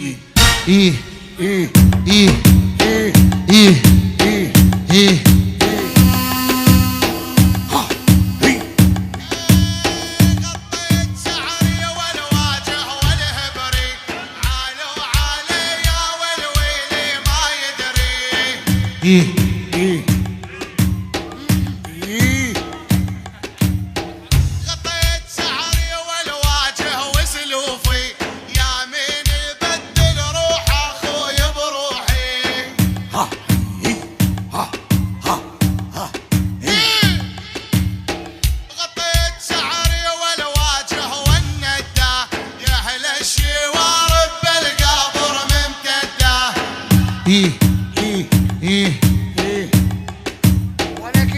ايه ايه ايه ايه ايه ايه ايه ايه ايه غطيت شعري والواجه وسلوفي يا مين يبدل روح اخوي بروحي ها ايه ها ها ها ايه غطيت شعري والواجه والندى يا اهل الشوارب بالقبر ممتده ايه ايه ايه ايه ولك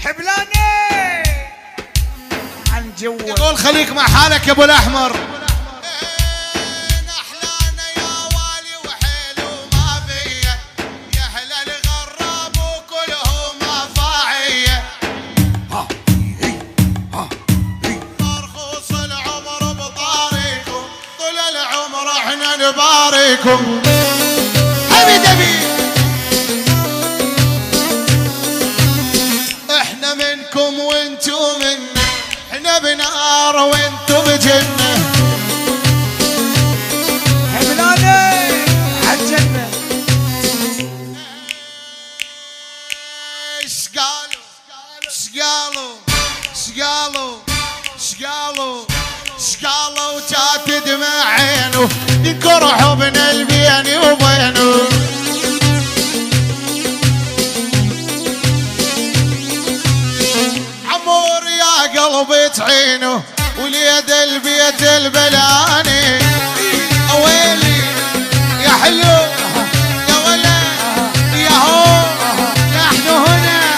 حبلاني عن جوا يقول خليك مع حالك يا ابو الاحمر. نحلانا يا والي وحلو ما بيه يا اهل الغراب وكلهم افاعيه ها ايه ها ايه مرخوص العمر بطاريكم طول العمر احنا نباريكم حبيب دبي احنا منكم وانتو منا احنا بنار وانتو بجنه حبلاني عالجنة ايش قالوا ايش قالوا ايش قالوا ايش قالوا ايش قالوا جات دمع عينه ينكر حبنا البيني وبينه عمور يا قلبي تعينه وليد البيت البلاني ويلي يا حلو يا ولا يا هو نحن هنا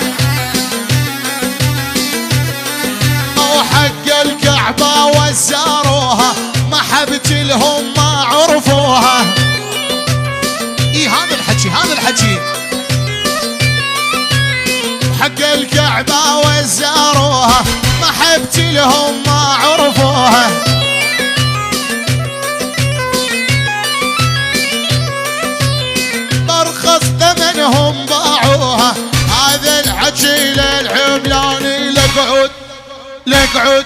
وحق الكعبة وزاروها محبتي لهم ما عرفوها ايه هذا الحكي هذا الحكي حق الكعبة وزاروها محبتي لهم ما عرفوها برخص ثمنهم باعوها هذا الحكي للحملاني لقعد لقعد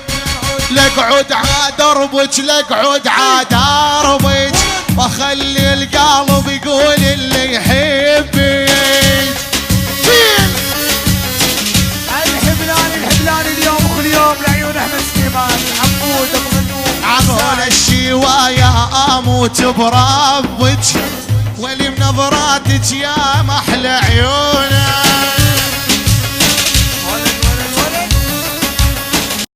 لقعد عادربك لقعد عادربك وخلي القلب يقول اللي يحبك الحبلاني اليوم وكل يوم لعيون احمد سليمان عمود ابو غنوم عمول الشواية اموت بربك ولي بنظراتك يا محلى عيون